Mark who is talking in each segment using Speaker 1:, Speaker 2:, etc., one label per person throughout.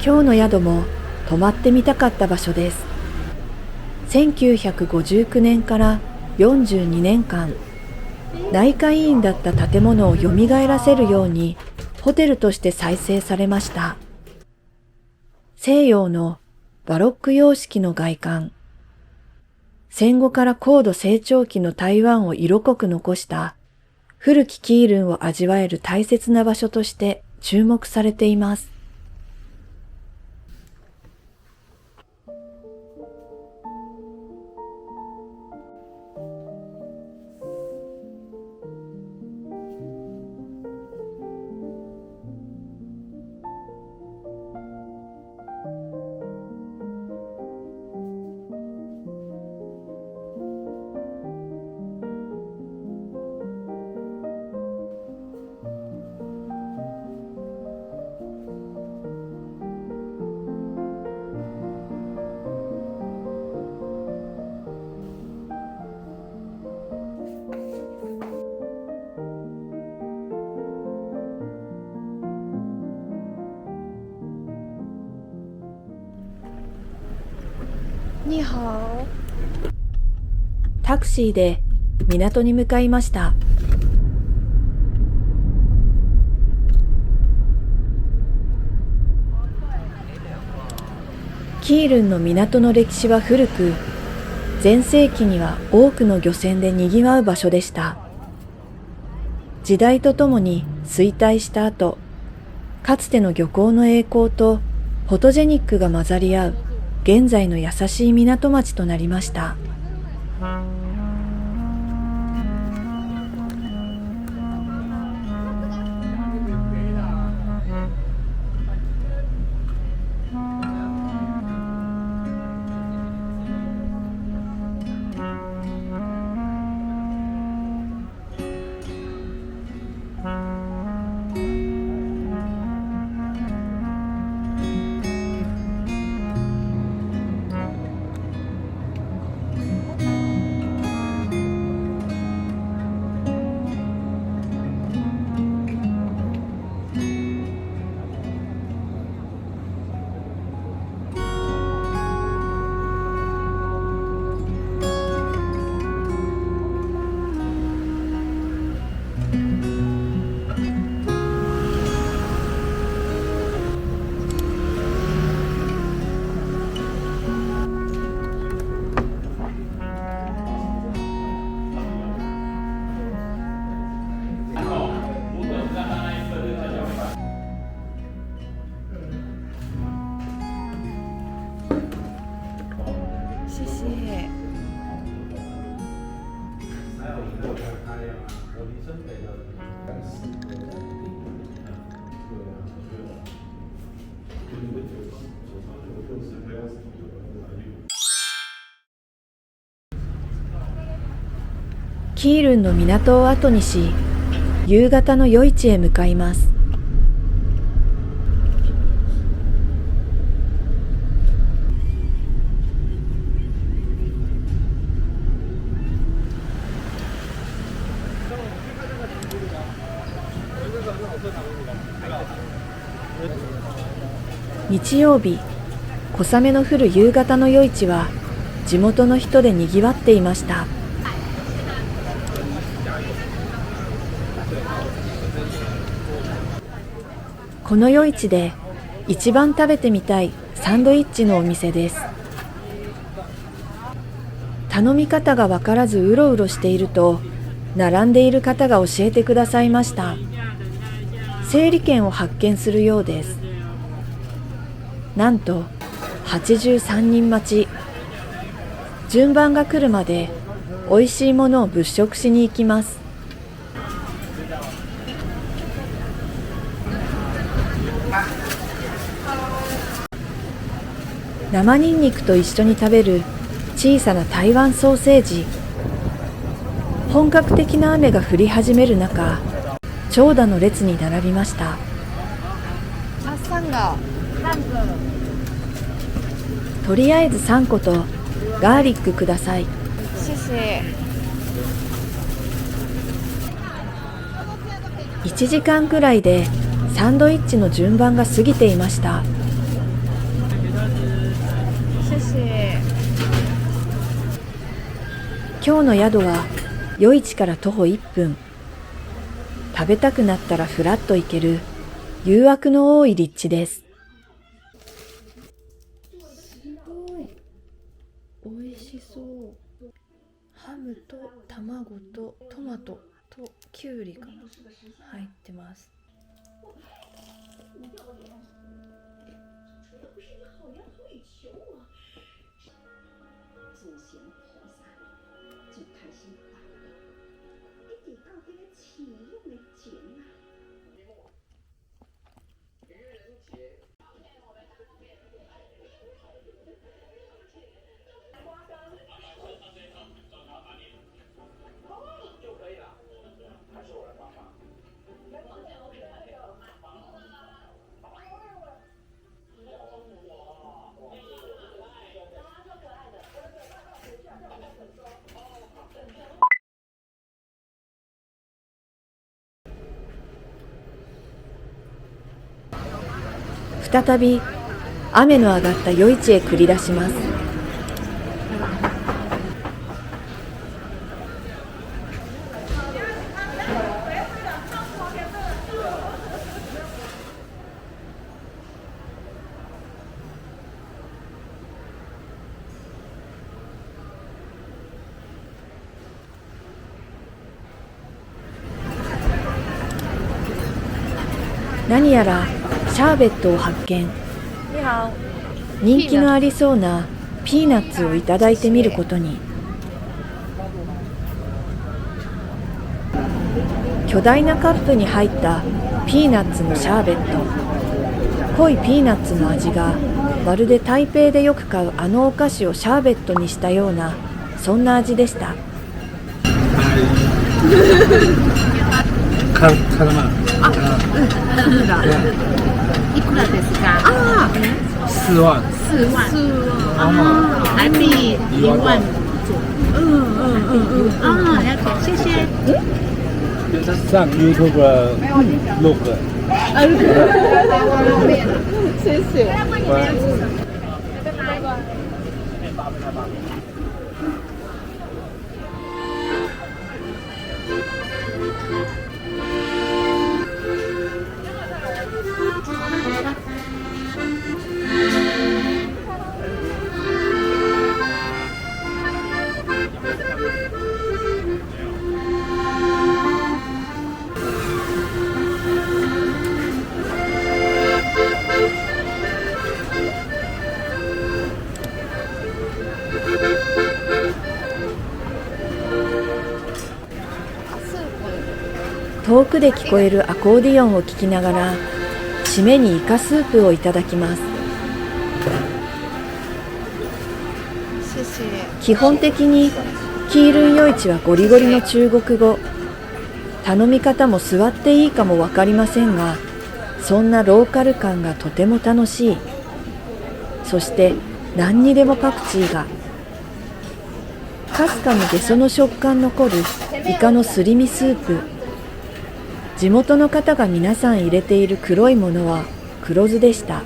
Speaker 1: 今日の宿も泊まってみたかった場所です。1959年から42年間、内科医院だった建物を蘇らせるようにホテルとして再生されました。西洋のバロック様式の外観、戦後から高度成長期の台湾を色濃く残した古きキールンを味わえる大切な場所として注目されています。
Speaker 2: には
Speaker 1: タクシーで港に向かいました。キールンの港の歴史は古く、前世紀には多くの漁船で賑わう場所でした。時代とともに衰退した後、かつての漁港の栄光とフォトジェニックが混ざり合う現在の優しい港町となりました。キールンの港を後にし、夕方の夜市へ向かいます。日曜日、小雨の降る夕方の夜市は地元の人でにぎわっていました。この夜市で一番食べてみたいサンドイッチのお店です。頼み方がわからずうろうろしていると、並んでいる方が教えてくださいました。整理券を発見するようです。なんと83人待ち。順番が来るまで美味しいものを物色しに行きます。生ニンニクと一緒に食べる小さな台湾ソーセージ。本格的な雨が降り始める中、長蛇の列に並びました。とりあえず3個とガーリックください。1時間くらいでサンドイッチの順番が過ぎていました。今日の宿は夜市から徒歩1分。食べたくなったらふらっと行ける誘惑の多い立地です。
Speaker 2: すごい。美味しそう。ハムと卵とトマトとキュウリかな入ってます。
Speaker 1: 再び雨の上がった夜市へ繰り出します。何やらシャーベットを発見。
Speaker 2: 你好。
Speaker 1: 人気のありそうなピーナッツをいただいてみることに。巨大なカップに入ったピーナッツのシャーベット。濃いピーナッツの味がまるで台北でよく買うあのお菓子をシャーベットにしたような、そんな味でした。
Speaker 3: カラマ。
Speaker 4: いくらですか？あ
Speaker 3: 4万。
Speaker 4: 4万。台币1万。了解，谢谢。
Speaker 3: 上 YouTube 录个。
Speaker 2: 谢谢。
Speaker 1: 遠くで聞こえるアコーディオンを聞きながら、締めにイカスープをいただきます。
Speaker 2: 谢谢。
Speaker 1: 基本的にキールン夜市はゴリゴリの中国語。頼み方も座っていいかもわかりませんが、そんなローカル感がとても楽しい。そして何にでもパクチーが。かすかにゲソの食感残るイカのすり身スープ。地元の方が皆さん入れている黒いものは黒酢でした。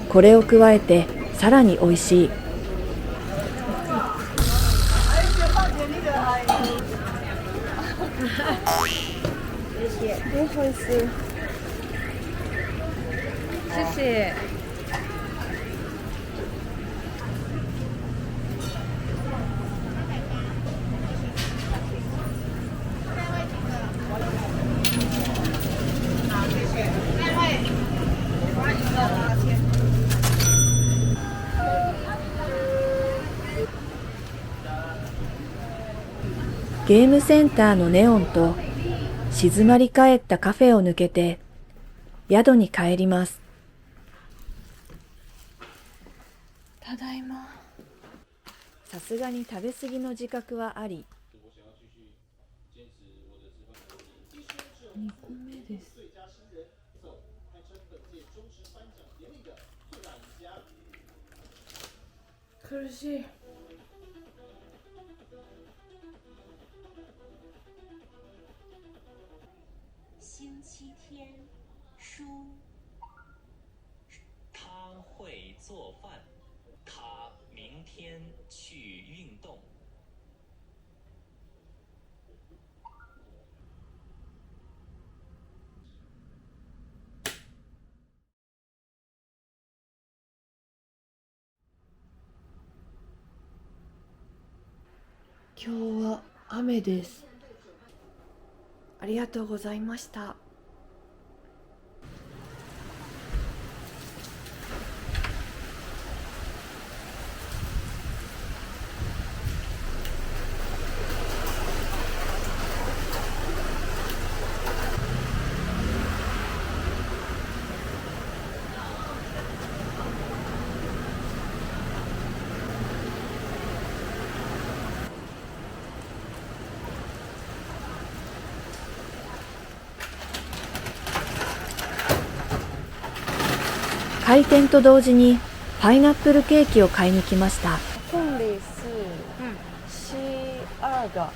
Speaker 1: これを加えてさらに美味しい。
Speaker 2: 不好意思。谢谢。
Speaker 1: ゲームセンターのネオンと静まり返ったカフェを抜けて宿に帰ります。
Speaker 2: ただいま。
Speaker 1: さすがに食べ過ぎの自覚はあり、
Speaker 2: 2個目です。苦しい。
Speaker 5: 星期天，书。他会做饭，他明天去运动。
Speaker 2: 今日は雨です。
Speaker 1: ありがとうございました。開店と同時にパイナップルケーキを買いに来ました。
Speaker 2: 送礼是12个。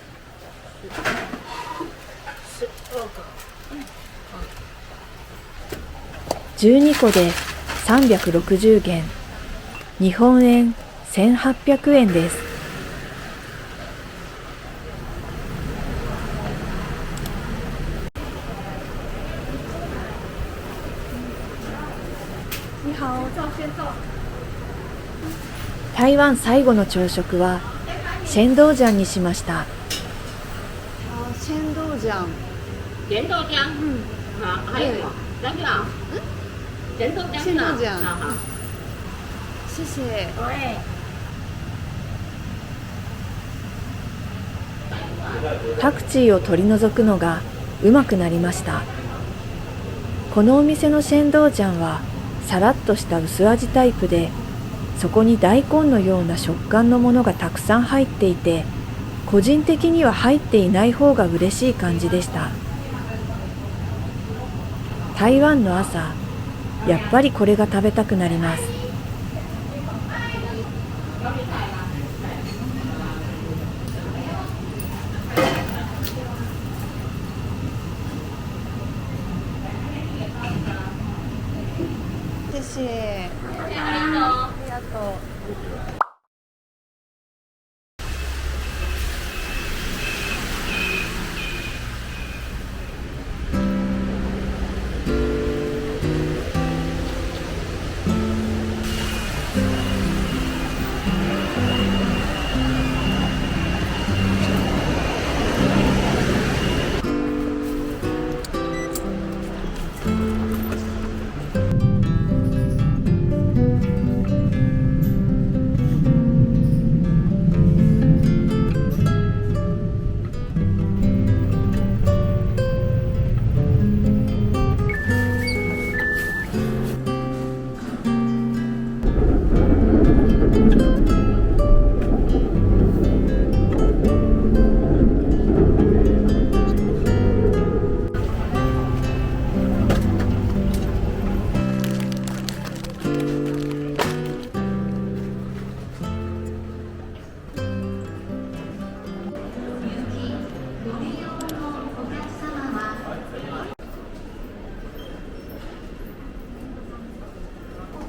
Speaker 1: 12個で360元、日本円1800円です。台湾最後の朝食は咸豆漿にしました。
Speaker 2: 鮮豆浆。
Speaker 4: 咸豆浆，好，还有什么？那个啊，咸豆浆，
Speaker 2: 咸豆浆
Speaker 4: 好，
Speaker 2: 谢谢。
Speaker 4: 对。
Speaker 1: パクチーを取り除くのがうまくなりました。このお店の咸豆漿はさらっとした薄味タイプで、そこに大根のような食感のものがたくさん入っていて、個人的には入っていない方が嬉しい感じでした。台湾の朝、やっぱりこれが食べたくなります。
Speaker 2: 谢谢。ありがとう。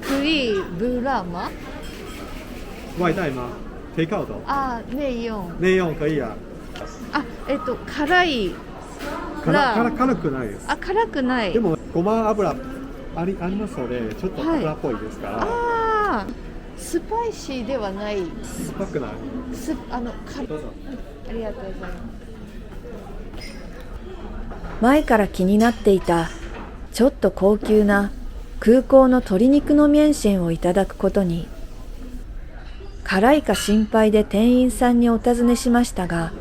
Speaker 2: 可以不辣吗？
Speaker 6: 外带吗？take out
Speaker 2: 啊，内用。
Speaker 6: 内用可以啊。
Speaker 2: あ、辛い。
Speaker 6: 辛くないです。
Speaker 2: あ、辛くない。
Speaker 6: でもごま油ありますので、ちょっと油っぽいですから。
Speaker 2: ああ、スパイシーではない。
Speaker 6: 酸っぱくない。どうぞ。
Speaker 2: ありがとうございます。
Speaker 1: 前から気になっていたちょっと高級な空港の鶏肉のミェンシェンをいただくことに。辛いか心配で店員さんにお尋ねしましたが、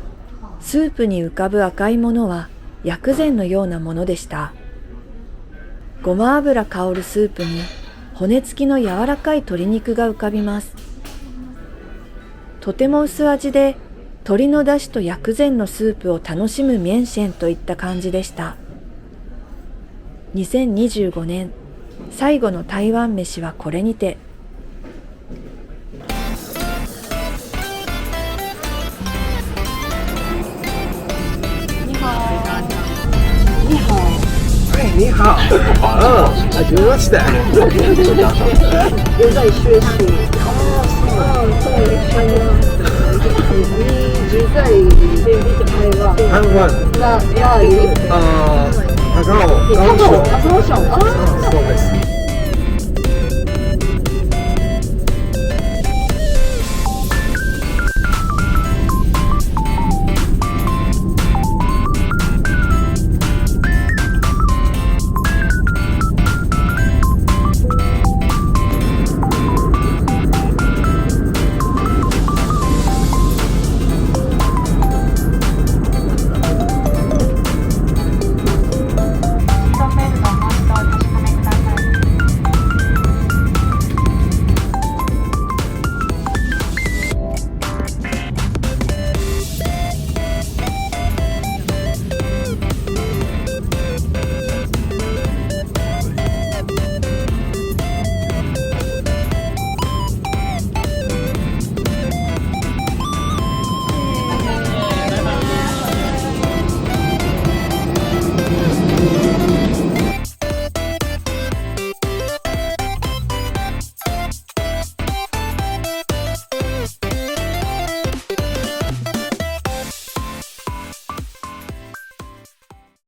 Speaker 1: スープに浮かぶ赤いものは薬膳のようなものでした。ごま油香るスープに骨付きの柔らかい鶏肉が浮かびます。とても薄味で鶏の出汁と薬膳のスープを楽しむミェンシェンといった感じでした。2025年最後の台湾飯はこれにて。
Speaker 3: 你好，はじめまして。
Speaker 7: 有在学习你住在台湾
Speaker 3: 台湾。
Speaker 7: 哪里？
Speaker 3: 高雄。
Speaker 7: 高雄。
Speaker 3: そうです。